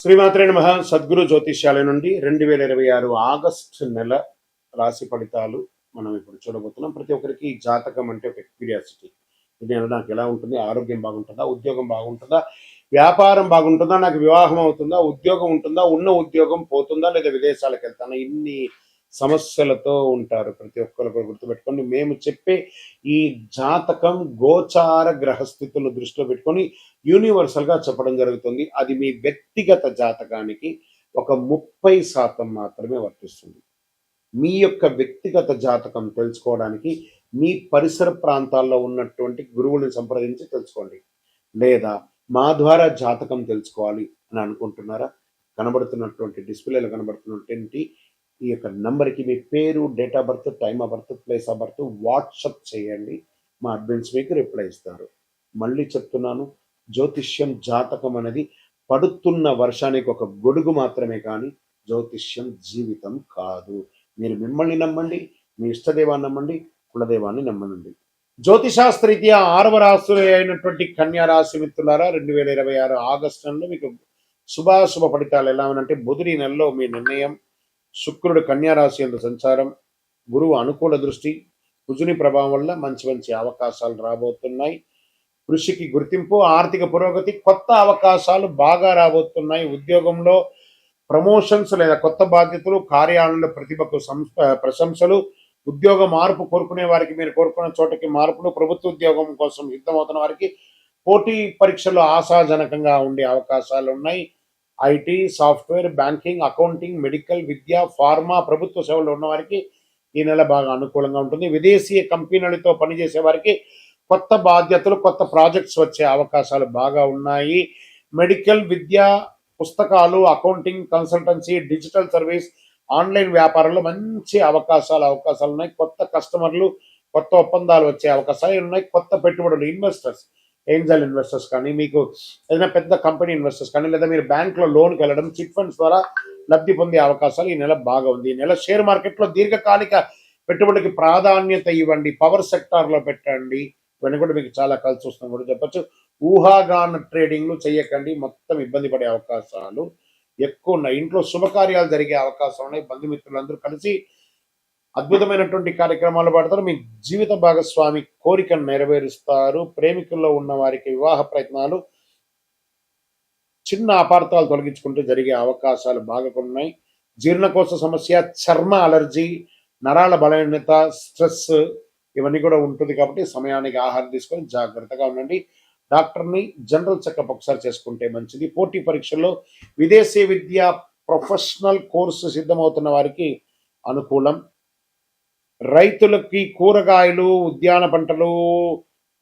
శ్రీమాత్రే నమః. సద్గురు జ్యోతిష్యాలయ నుండి 2026 ఆగస్టు నెల రాశి ఫలితాలు మనం ఇప్పుడు చూడబోతున్నాం. ప్రతి ఒక్కరికి జాతకం అంటే ఒక క్యూరియాసిటీ. ఇది నాకు ఎలా ఉంటుంది, ఆరోగ్యం బాగుంటుందా, ఉద్యోగం బాగుంటుందా, వ్యాపారం బాగుంటుందా, నాకు వివాహం అవుతుందా, ఉద్యోగం ఉంటుందా, ఉన్న ఉద్యోగం పోతుందా, లేదా విదేశాలకు వెళ్తానా, ఇన్ని సమస్యలతో ఉంటారు. ప్రతి ఒక్కరు కూడా గుర్తుపెట్టుకోండి, మేము చెప్పే ఈ జాతకం గోచార గ్రహస్థితులను దృష్టిలో పెట్టుకొని యూనివర్సల్ గా చెప్పడం జరుగుతుంది. అది మీ వ్యక్తిగత జాతకానికి ఒక 30% మాత్రమే వర్తిస్తుంది. మీ యొక్క వ్యక్తిగత జాతకం తెలుసుకోవడానికి మీ పరిసర ప్రాంతాల్లో ఉన్నటువంటి గురువుని సంప్రదించి తెలుసుకోండి. లేదా మా ద్వారా జాతకం తెలుసుకోవాలి అని అనుకుంటున్నారా? కనబడుతున్నటువంటి డిస్ప్లేలో కనబడుతున్నటువంటి ఈ యొక్క నంబర్కి మీ పేరు, date of birth, time of birth, place of birth WhatsApp చేయండి. మా అడ్మిన్స్ మీకు రిప్లై ఇస్తారు. మళ్ళీ చెప్తున్నాను, జ్యోతిష్యం జాతకం అనేది పడుతున్న వర్షానికి ఒక గొడుగు మాత్రమే, కానీ జ్యోతిష్యం జీవితం కాదు. మీరు మిమ్మల్ని నమ్మండి, మీ ఇష్టదేవాన్ని నమ్మండి, కులదేవాన్ని నమ్మనండి. జ్యోతిశాస్త్రరీత్యా 6వ రాశి అయినటువంటి కన్యా రాశి మిత్రులారా, 2026 ఆగస్టు నెలలో మీకు శుభాశుభ ఫలితాలు ఎలా ఉన్నాయంటే, బుధుడి నెలలో మీ నిర్ణయం, శుక్రుడు కన్యా రాశి యందు సంచారం, గురువు అనుకూల దృష్టి, కుజుని ప్రభావం వల్ల మంచి మంచి అవకాశాలు రాబోతున్నాయి. కృషికి గుర్తింపు, ఆర్థిక పురోగతి, కొత్త అవకాశాలు బాగా రాబోతున్నాయి. ఉద్యోగంలో ప్రమోషన్స్ లేదా కొత్త బాధ్యతలు, కార్యాలయంలో ప్రతిభకు ప్రశంసలు, ఉద్యోగ మార్పు కోరుకునే వారికి మీరు కోరుకున్న చోటకి మార్పులు, ప్రభుత్వ ఉద్యోగం కోసం సిద్ధమవుతున్న వారికి పోటీ పరీక్షలు ఆశాజనకంగా ఉండే అవకాశాలు ఉన్నాయి. IT, software, banking, accounting, medical, Vidya, pharma, ప్రభుత్వ సేవలు ఉన్న వారికి ఈ నెల బాగా అనుకూలంగా ఉంటుంది. విదేశీ కంపెనీలతో పనిచేసే వారికి కొత్త బాధ్యతలు, కొత్త ప్రాజెక్ట్స్ వచ్చే అవకాశాలు బాగా ఉన్నాయి. మెడికల్, విద్య, పుస్తకాలు, accounting, consultancy, digital service, online వ్యాపారంలో మంచి అవకాశాలు ఉన్నాయి. కొత్త కస్టమర్లు, కొత్త ఒప్పందాలు వచ్చే అవకాశాలు ఉన్నాయి. కొత్త పెట్టుబడులు, ఇన్వెస్టర్స్, ఏంజల్ ఇన్వెస్టర్స్ కానీ, మీకు ఏదైనా పెద్ద కంపెనీ ఇన్వెస్టర్స్ కానీ, లేదా మీరు బ్యాంకులో లోన్కి వెళ్ళడం, చిట్ ఫండ్స్ ద్వారా లబ్ధి పొందే అవకాశాలు ఈ నెల బాగా ఉంది. ఈ నెల షేర్ మార్కెట్లో దీర్ఘకాలిక పెట్టుబడికి ప్రాధాన్యత ఇవ్వండి. పవర్ సెక్టార్లో పెట్టండి. ఇవన్నీ కూడా మీకు చాలా కలిసి వస్తుందని కూడా చెప్పచ్చు. ఊహాగాన ట్రేడింగ్లు చేయకండి, మొత్తం ఇబ్బంది పడే అవకాశాలు ఎక్కువ ఉన్నాయి. ఇంట్లో శుభకార్యాలు జరిగే అవకాశాలు ఉన్నాయి. బంధుమిత్రులందరూ కలిసి అద్భుతమైనటువంటి కార్యక్రమాలు పడతారు. మీ జీవిత భాగస్వామి కోరికను నెరవేరుస్తారు. ప్రేమికుల్లో ఉన్న వారికి వివాహ ప్రయత్నాలు, చిన్న అపార్థాలు తొలగించుకుంటూ జరిగే అవకాశాలు బాగా ఉన్నాయి. జీర్ణకోశ సమస్య, చర్మ అలర్జీ, నరాల బలహీనత, స్ట్రెస్ ఇవన్నీ కూడా ఉంటుంది. కాబట్టి సమయానికి ఆహారం తీసుకొని జాగ్రత్తగా ఉండండి. డాక్టర్ని జనరల్ చెకప్ ఒకసారి చేసుకుంటే మంచిది. పోటీ పరీక్షల్లో విదేశీ విద్య, ప్రొఫెషనల్ కోర్సు సిద్ధమవుతున్న వారికి అనుకూలం. రైతులకి కూరగాయలు, ఉద్యాన పంటలు,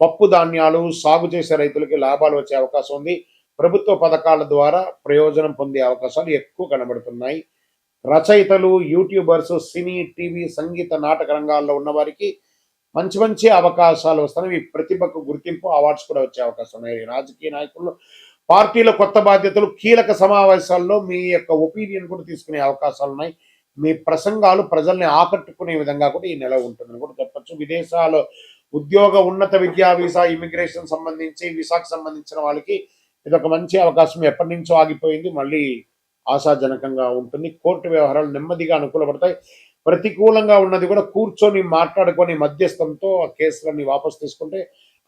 పప్పు ధాన్యాలు సాగు చేసే రైతులకి లాభాలు వచ్చే అవకాశం ఉంది. ప్రభుత్వ పథకాల ద్వారా ప్రయోజనం పొందే అవకాశాలు ఎక్కువ కనబడుతున్నాయి. రచయితలు, యూట్యూబర్స్, సినీ, టీవీ, సంగీత, నాటక రంగాల్లో ఉన్న వారికి మంచి మంచి అవకాశాలు వస్తాయి. మీ ప్రతిభకు గుర్తింపు, అవార్డ్స్ కూడా వచ్చే అవకాశం ఉన్నాయి. రాజకీయ నాయకులు, పార్టీల కొత్త బాధ్యతలు, కీలక సమావేశాల్లో మీ యొక్క ఒపీనియన్ కూడా తీసుకునే అవకాశాలు ఉన్నాయి. మీ ప్రసంగాలు ప్రజల్ని ఆకట్టుకునే విధంగా కూడా ఈ నెల ఉంటుందని కూడా చెప్పచ్చు. విదేశాల్లో ఉద్యోగ, ఉన్నత విద్యా, వీసా, ఇమిగ్రేషన్ సంబంధించి, వీసాకు సంబంధించిన వాళ్ళకి ఇది ఒక మంచి అవకాశం. ఎప్పటి నుంచో ఆగిపోయింది, మళ్ళీ ఆశాజనకంగా ఉంటుంది. కోర్టు వ్యవహారాలు నెమ్మదిగా అనుకూలపడతాయి. ప్రతికూలంగా ఉన్నది కూడా కూర్చొని మాట్లాడుకొని మధ్యస్థంతో ఆ కేసులన్నీ వాపసు తీసుకుంటే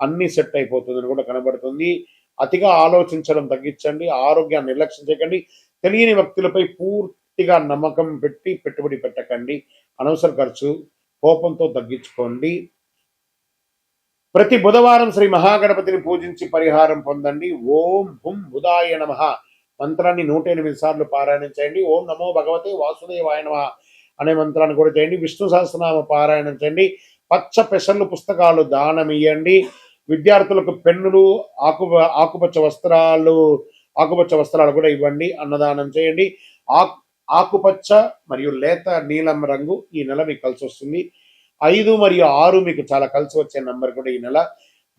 అన్నీ సెట్ అయిపోతుందని కూడా కనబడుతుంది. అతిగా ఆలోచించడం తగ్గించండి. ఆరోగ్యాన్ని నిర్లక్ష్యం చేయకండి. తెలియని వ్యక్తులపై పూర్తిగా నమ్మకం పెట్టి పెట్టుబడి పెట్టకండి. అనవసర ఖర్చు, కోపంతో తగ్గించుకోండి. ప్రతి బుధవారం శ్రీ మహాగణపతిని పూజించి పరిహారం పొందండి. ఓం హుం బుధాయ నమః మంత్రాన్ని 108 సార్లు పారాయణం చేయండి. ఓం నమో భగవతే వాసుదేవాయ నమః అనే మంత్రాన్ని కూడా చేయండి. విష్ణు సహస్రనామ పారాయణం చేయండి. పచ్చ పెసర్లు పుస్తకాలు దానం ఇవ్వండి. విద్యార్థులకు పెన్నులు, ఆకుపచ్చ వస్త్రాలు కూడా ఇవ్వండి. అన్నదానం చేయండి. ఆకుపచ్చ మరియు లేత నీలం రంగు ఈ నెల మీకు కలిసి వస్తుంది. 5 మరియు 6 మీకు చాలా కలిసి వచ్చే నంబర్ కూడా ఈ నెల.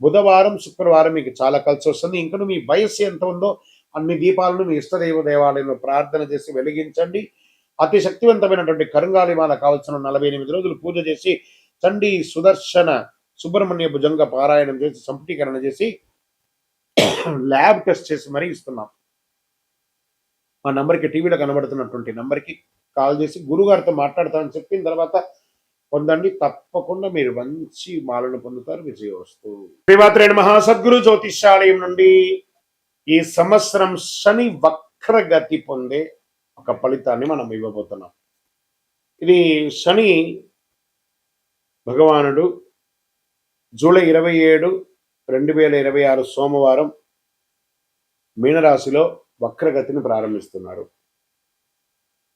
బుధవారం, శుక్రవారం మీకు చాలా కలిసి వస్తుంది. ఇంకా మీ వయస్సు ఎంత ఉందో అన్ని దీపాలను మీ ఇష్టదైవ దేవాలయంలో ప్రార్థన చేసి వెలిగించండి. అతి శక్తివంతమైనటువంటి కరుంగాలిమాల కావలసిన 48 రోజులు పూజ చేసి చండీ, సుదర్శన, సుబ్రహ్మణ్య భుజంగ పారాయణం చేసి సంపుటీకరణ చేసి ల్యాబ్ టెస్ట్ చేసి మరీ ఇస్తున్నాం. ఆ నంబర్కి టీవీలో కనబడుతున్నటువంటి నంబర్కి కాల్ చేసి గురుగారితో మాట్లాడతామని చెప్పిన తర్వాత పొందండి. తప్పకుండా మీరు మంచి మాలను పొందుతారు. విజయవస్తు. శ్రీమాత్రేణ మహాసద్గురు జ్యోతిష్యాలయం నుండి ఈ సంవత్సరం శని వక్రగతి పొందే ఒక ఫలితాన్ని మనం ఇవ్వబోతున్నాం. ఇది శని భగవానుడు జూలై 27, 2026 సోమవారం మీనరాశిలో వక్రగతిని ప్రారంభిస్తున్నారు.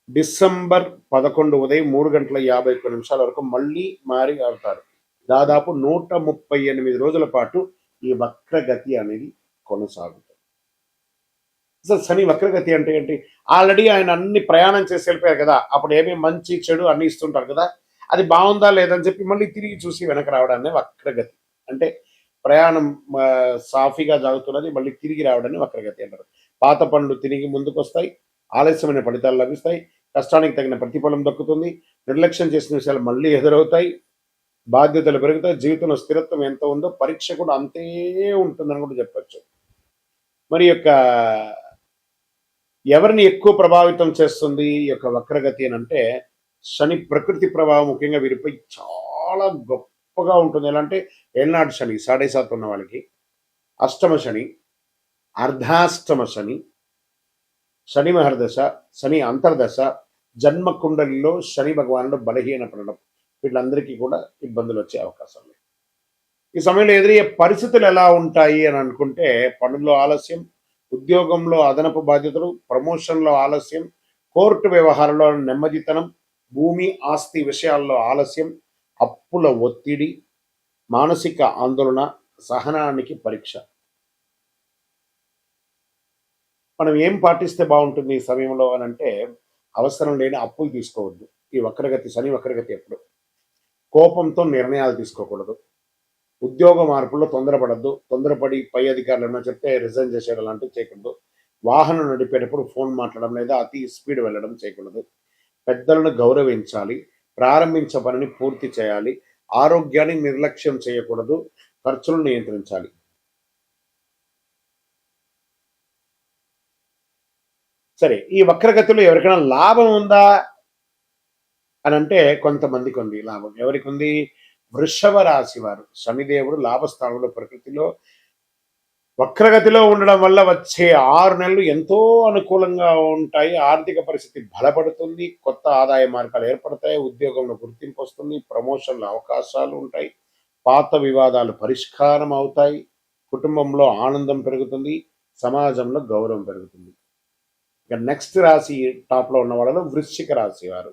డిసెంబర్ 11 ఉదయం 3:51 వరకు మళ్ళీ మారి ఆడతారు. దాదాపు 138 రోజుల పాటు ఈ వక్రగతి అనేది కొనసాగుతుంది. అసలు శని వక్రగతి అంటే ఏంటి? ఆల్రెడీ ఆయన అన్ని ప్రయాణం చేసి వెళ్ళిపోయారు కదా, అప్పుడు ఏమేమి మంచి చెడు అన్ని ఇస్తుంటారు కదా, అది బాగుందా లేదని చెప్పి మళ్ళీ తిరిగి చూసి వెనక రావడాన్ని వక్రగతి అంటే. ప్రయాణం సాఫీగా సాగుతున్నది, మళ్ళీ తిరిగి రావడాన్ని వక్రగతి అంటారు. పాత పనులు తిరిగి ముందుకు వస్తాయి, ఆలస్యమైన ఫలితాలు లభిస్తాయి, కష్టానికి తగిన ప్రతిఫలం దక్కుతుంది, నిర్లక్ష్యం చేసిన విషయాలు మళ్ళీ ఎదురవుతాయి, బాధ్యతలు పెరుగుతాయి, జీవితంలో స్థిరత్వం ఎంత ఉందో పరీక్ష కూడా అంతే ఉంటుందని కూడా చెప్పచ్చు. మరి యొక్క ఎవరిని ఎక్కువ ప్రభావితం చేస్తుంది ఈ యొక్క వక్రగతి అని అంటే, శని ప్రకృతి ప్రభావం ముఖ్యంగా వీరిపై చాలా గొప్పగా ఉంటుంది. ఎలా అంటే ఏళ్ళనాడు శని 7.5 ఉన్న వాళ్ళకి, అష్టమ శని, అర్ధాష్టమ శని, శని మహర్దశ, శని అంతర్దశ, జన్మ కుండలిలో శని భగవానుడు బలహీన పడడం, వీళ్ళందరికీ కూడా ఇబ్బందులు వచ్చే అవకాశం లేదు. ఈ సమయంలో ఎదురయ్యే పరిస్థితులు ఎలా ఉంటాయి అని అనుకుంటే, పనుల్లో ఆలస్యం, ఉద్యోగంలో అదనపు బాధ్యతలు, ప్రమోషన్లో ఆలస్యం, కోర్టు వ్యవహారంలో నెమ్మదితనం, భూమి ఆస్తి విషయాల్లో ఆలస్యం, అప్పుల ఒత్తిడి, మానసిక ఆందోళన, సహనానికి పరీక్ష. మనం ఏం పాటిస్తే బాగుంటుంది ఈ సమయంలో అని అంటే, అవసరం లేని అప్పులు తీసుకోవద్దు. ఈ వక్రగతి శని వక్రగతి ఎప్పుడు కోపంతో నిర్ణయాలు తీసుకోకూడదు. ఉద్యోగ మార్పుల్లో తొందరపడద్దు. తొందరపడి పై అధికారులు ఏమైనా చెప్తే రిజైన్ చేసేయడం లాంటివి చేయకూడదు. వాహనం నడిపేటప్పుడు ఫోన్ మాట్లాడడం లేదా అతి స్పీడ్ వెళ్ళడం చేయకూడదు. పెద్దలను గౌరవించాలి. ప్రారంభించే పనిని పూర్తి చేయాలి. ఆరోగ్యాన్ని నిర్లక్ష్యం చేయకూడదు. ఖర్చులను నియంత్రించాలి. సరే, ఈ వక్రగతిలో ఎవరికైనా లాభం ఉందా అని అంటే, కొంతమందికి ఉంది లాభం. ఎవరికి ఉంది? వృషభ రాశి వారు. శనిదేవుడు లాభస్థానంలో ప్రకృతిలో వక్రగతిలో ఉండడం వల్ల వచ్చే 6 నెలలు ఎంతో అనుకూలంగా ఉంటాయి. ఆర్థిక పరిస్థితి బలపడుతుంది, కొత్త ఆదాయ మార్గాలు ఏర్పడతాయి, ఉద్యోగంలో గుర్తింపు వస్తుంది, ప్రమోషన్ల అవకాశాలు ఉంటాయి, పాత వివాదాలు పరిష్కారం అవుతాయి, కుటుంబంలో ఆనందం పెరుగుతుంది, సమాజంలో గౌరవం పెరుగుతుంది. ఇక నెక్స్ట్ రాశి టాప్లో ఉన్న వాళ్ళలో వృశ్చిక రాశి వారు.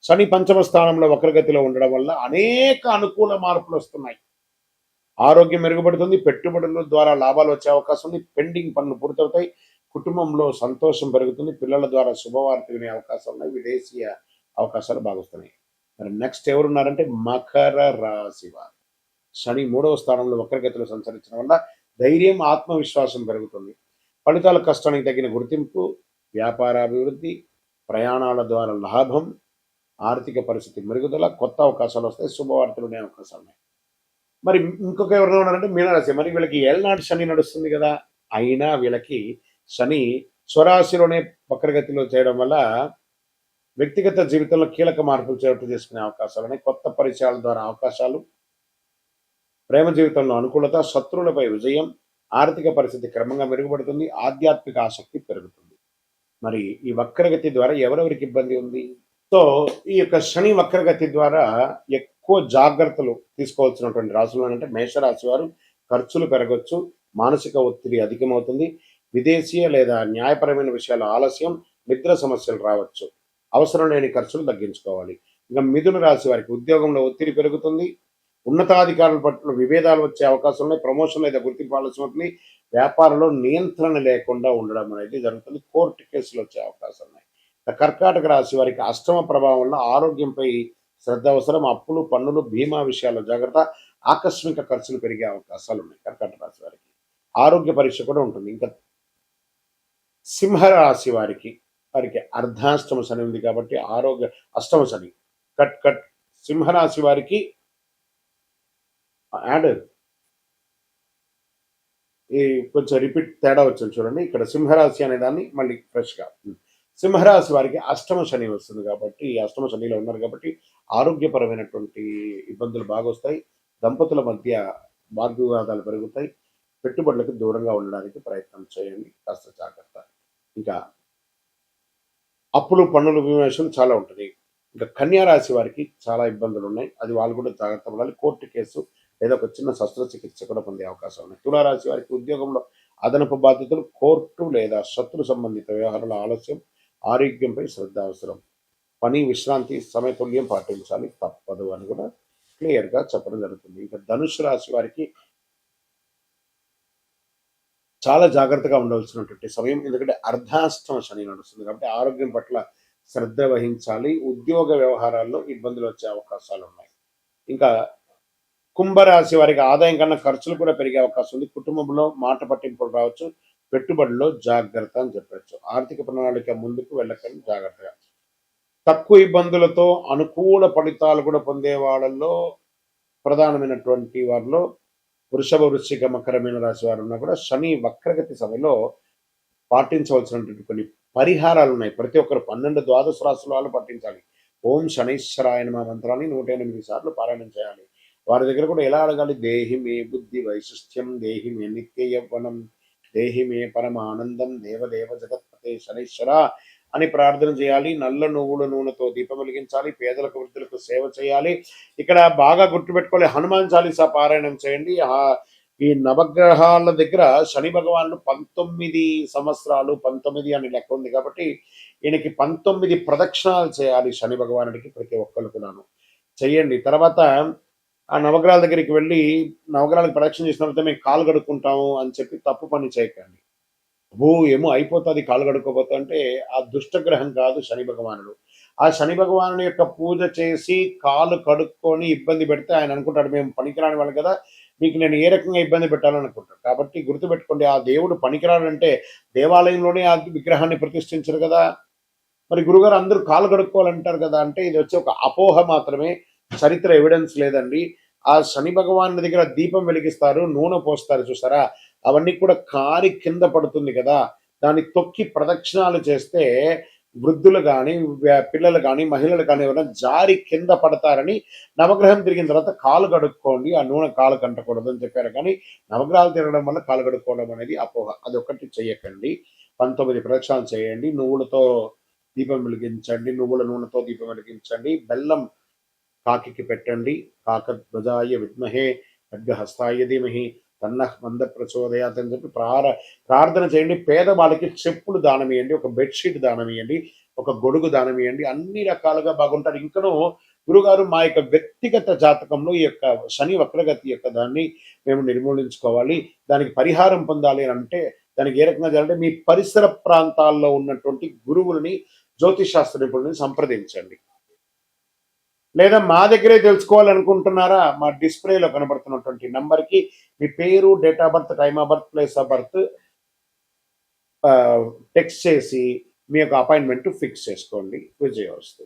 శని పంచమ స్థానంలో వక్రగతిలో ఉండడం వల్ల అనేక అనుకూల మార్పులు వస్తున్నాయి. ఆరోగ్యం మెరుగుపడుతుంది, పెట్టుబడుల ద్వారా లాభాలు వచ్చే అవకాశం ఉంది, పెండింగ్ పనులు పూర్తవుతాయి, కుటుంబంలో సంతోషం పెరుగుతుంది, పిల్లల ద్వారా శుభవార్త వినే అవకాశం ఉన్నాయి, విదేశీయ అవకాశాలు బాగుస్తున్నాయి. మరి నెక్స్ట్ ఎవరున్నారంటే మకర రాశి వారు. శని 3వ స్థానంలో వక్రగతిలో సంచరించడం వల్ల ధైర్యం, ఆత్మవిశ్వాసం పెరుగుతుంది, ఫలితాల కష్టానికి తగిన గుర్తింపు, వ్యాపారాభివృద్ధి, ప్రయాణాల ద్వారా లాభం, ఆర్థిక పరిస్థితి మెరుగుదల, కొత్త అవకాశాలు వస్తాయి, శుభవార్తలు ఉండే అవకాశాలు ఉన్నాయి. మరి ఇంకొక ఎవరైనా ఉన్నారంటే మీనరాశి. మరి వీళ్ళకి ఏళ్ళనాటి శని నడుస్తుంది కదా, అయినా వీళ్ళకి శని స్వరాశిలోనే వక్రగతిలో చేయడం వల్ల వ్యక్తిగత జీవితంలో కీలక మార్పులు చేసుకునే అవకాశాలు ఉన్నాయి. కొత్త పరిచయాల ద్వారా అవకాశాలు, ప్రేమ జీవితంలో అనుకూలత, శత్రువులపై విజయం, ఆర్థిక పరిస్థితి క్రమంగా మెరుగుపడుతుంది, ఆధ్యాత్మిక ఆసక్తి పెరుగుతుంది. మరి ఈ వక్రగతి ద్వారా ఎవరెవరికి ఇబ్బంది ఉంది? సో ఈ యొక్క శని వక్రగతి ద్వారా ఎక్కువ జాగ్రత్తలు తీసుకోవాల్సినటువంటి రాశులు అంటే మేషరాశి వారు. ఖర్చులు పెరగవచ్చు, మానసిక ఒత్తిడి అధికమవుతుంది, విదేశీయ లేదా న్యాయపరమైన విషయాల ఆలస్యం, నిద్ర సమస్యలు రావచ్చు, అవసరం లేని ఖర్చులు తగ్గించుకోవాలి. ఇంకా మిథున రాశి వారికి ఉద్యోగంలో ఒత్తిడి పెరుగుతుంది, ఉన్నతాధికారుల పట్ల విభేదాలు వచ్చే అవకాశం ఉన్నాయి, ప్రమోషన్ లేదా గుర్తింపు ఆలస్యం అవుతుంది, వ్యాపారంలో నియంత్రణ లేకుండా ఉండడం అనేది జరుగుతుంది, కోర్టు కేసులు వచ్చే అవకాశం ఉన్నాయి. కర్కాటక రాశి వారికి అష్టమ ప్రభావం వల్ల ఆరోగ్యంపై శ్రద్ధ అవసరం, అప్పులు, పన్నులు, బీమా విషయాల్లో జాగ్రత్త, ఆకస్మిక ఖర్చులు పెరిగే అవకాశాలు ఉన్నాయి. కర్కాటక రాశి వారికి ఆరోగ్య పరీక్ష కూడా ఉంటుంది. ఇంకా సింహరాశి వారికి అర్ధాష్టమ శని ఉంది కాబట్టి ఆరోగ్య అష్టమ శని కట్ కట్. సింహరాశి వారికి యాడ్ ఈ కొంచెం రిపీట్ తేడా వచ్చింది చూడండి. ఇక్కడ సింహరాశి అనే దాన్ని మళ్ళీ ఫ్రెష్గా సింహరాశి వారికి అష్టమ శని వస్తుంది కాబట్టి, అష్టమ శనిలో ఉన్నారు కాబట్టి ఆరోగ్యపరమైనటువంటి ఇబ్బందులు బాగొస్తాయి. దంపతుల మధ్య వాగ్వివాదాలు పెరుగుతాయి. పెట్టుబడులకు దూరంగా ఉండడానికి ప్రయత్నం చేయండి. కాస్త జాగ్రత్త. ఇంకా అప్పులు, పన్నుల విమర్శలు చాలా ఉంటుంది. ఇంకా కన్యా రాశి వారికి చాలా ఇబ్బందులున్నాయి. అది వాళ్ళు కూడా జాగ్రత్త పడాలి. కోర్టు కేసు లేదా ఒక చిన్న శస్త్రచికిత్స కూడా పొందే అవకాశం ఉంది. తులారాశి వారికి ఉద్యోగంలో అదనపు బాధ్యతలు, కోర్టు లేదా శత్రు సంబంధిత వ్యవహారాల ఆలస్యం, ఆరోగ్యంపై శ్రద్ధ అవసరం. పని, విశ్రాంతి సమతుల్యం పాటించాలి తప్పదు అని కూడా క్లియర్‌గా చెప్పడం జరుగుతుంది. ఇంకా ధనుస్సు రాశి వారికి చాలా జాగ్రత్తగా ఉండవలసినటువంటి సమయం. ఎందుకంటే అర్ధాష్టమ శని నడుస్తుంది కాబట్టి ఆరోగ్యం పట్ల శ్రద్ధ వహించాలి. ఉద్యోగ వ్యవహారాల్లో ఇబ్బందులు వచ్చే అవకాశాలు ఉన్నాయి. ఇంకా కుంభరాశి వారికి ఆదాయం కన్నా ఖర్చులు కూడా పెరిగే అవకాశం ఉంది. కుటుంబంలో మాట పట్టింపులు రావచ్చు. పెట్టుబడిలో జాగ్రత్త అని చెప్పొచ్చు. ఆర్థిక ప్రణాళిక ముందుకు వెళ్ళకండి జాగ్రత్తగా. తక్కువ ఇబ్బందులతో అనుకూల ఫలితాలు కూడా పొందే వాళ్ళల్లో ప్రధానమైనటువంటి వారిలో వృషభ, వృశ్చిక, మకర, మీన రాశి వారు ఉన్నా కూడా శని వక్రగతి సమయంలో పాటించవలసినటువంటి కొన్ని పరిహారాలు ఉన్నాయి. ప్రతి ఒక్కరు 12 ద్వాదశ రాశుల వాళ్ళు పాటించాలి. ఓం శనైశ్వరాయ నమః మంత్రాన్ని 108 సార్లు పారాయణం చేయాలి. వారి దగ్గర కూడా ఎలా అడగాలి? దేహి మే బుద్ధి వైశిష్ట్యం, దేహి మే నిత్య యవ్వనం, దేహి మే పరమానందం, దేవదేవ జగత్పతే శనైశ్వర అని ప్రార్థన చేయాలి. నల్ల నువ్వుల నూనెతో దీపం వెలిగించాలి. పేదలకు, వృద్ధులకు సేవ చేయాలి. ఇక్కడ బాగా గుర్తుపెట్టుకోవాలి, హనుమాన్ చాలీసా పారాయణం చేయండి. ఈ నవగ్రహాల దగ్గర శని భగవానుడు 19 సంవత్సరాలు, 19 అని లెక్క ఉంది కాబట్టి ఈయనకి 19 ప్రదక్షిణాలు చేయాలి శని భగవానుడికి ప్రతి ఒక్కరు కూడాను చెయ్యండి. తర్వాత ఆ నవగ్రహాల దగ్గరికి వెళ్ళి నవగ్రహాలకు ప్రదక్షిణ చేసిన తర్వాత మేము కాలు కడుక్కుంటాము అని చెప్పి తప్పు పని చేయకండి. ఏమో అయిపోతుంది కాలు కడుక్కోబోతా అంటే ఆ దుష్టగ్రహం కాదు శని భగవానుడు. ఆ శని భగవానుడి యొక్క పూజ చేసి కాలు కడుక్కొని ఇబ్బంది పెడితే ఆయన అనుకుంటాడు మేము పనికిరాని వాళ్ళు కదా, మీకు నేను ఏ రకంగా ఇబ్బంది పెట్టాలని అనుకుంటాడు. కాబట్టి గుర్తుపెట్టుకోండి, ఆ దేవుడు పనికిరాడంటే దేవాలయంలోనే ఆ విగ్రహాన్ని ప్రతిష్ఠించరు కదా. మరి గురుగారు అందరూ కాలు కడుక్కోవాలంటారు కదా అంటే ఇది వచ్చి ఒక అపోహ మాత్రమే, చరిత్ర ఎవిడెన్స్ లేదండి. ఆ శని భగవాను దగ్గర దీపం వెలిగిస్తారు, నూనె పోస్తారు చూసారా, అవన్నీ కూడా కారి కింద పడుతుంది కదా, దాన్ని తొక్కి ప్రదక్షిణాలు చేస్తే వృద్ధులు కానీ, పిల్లలు కానీ, మహిళలు కానీ ఎవరైనా జారి కింద పడతారని నవగ్రహం తిరిగిన తర్వాత కాలు కడుక్కోండి, ఆ నూనె కాలు కంటకూడదు అని చెప్పారు. కానీ నవగ్రహాలు తిరగడం వల్ల కాలు కడుక్కోవడం అనేది అపోహ. అది ఒకటి చెయ్యకండి. 19 ప్రదక్షిణాలు చేయండి. నువ్వులతో దీపం వెలిగించండి, నువ్వుల నూనెతో దీపం వెలిగించండి. బెల్లం కాకికి పెట్టండి. కాకధ్వజాయ విద్మహే ఖడ్గహస్తాయ ధీమహి తన్నః మంద ప్రచోదయాత్ అని చెప్పి ప్రార్థన చేయండి. పేదవాళ్ళకి చెప్పులు దానం ఇవ్వండి, ఒక బెడ్షీట్ దానం ఇవ్వండి, ఒక గొడుగు దానం ఇవ్వండి. అన్ని రకాలుగా బాగుంటారు. ఇంకనూ గురుగారు మా యొక్క వ్యక్తిగత జాతకంలో ఈ యొక్క శని వక్రగతి యొక్క దాన్ని మేము నిర్మూలించుకోవాలి, దానికి పరిహారం పొందాలి అని అంటే దానికి ఏ రకంగా చేయాలంటే మీ పరిసర ప్రాంతాల్లో ఉన్నటువంటి గురువులని, జ్యోతిషాస్త్ర నిపుణులని సంప్రదించండి. లేదా మా దగ్గరే తెలుసుకోవాలనుకుంటున్నారా, మా డిస్ప్లేలో కనబడుతున్నటువంటి నంబర్కి మీ పేరు, date of birth, time of birth, place of birth text చేసి మీ యొక్క అపాయింట్మెంట్ ఫిక్స్ చేసుకోండి. విజయవస్తు.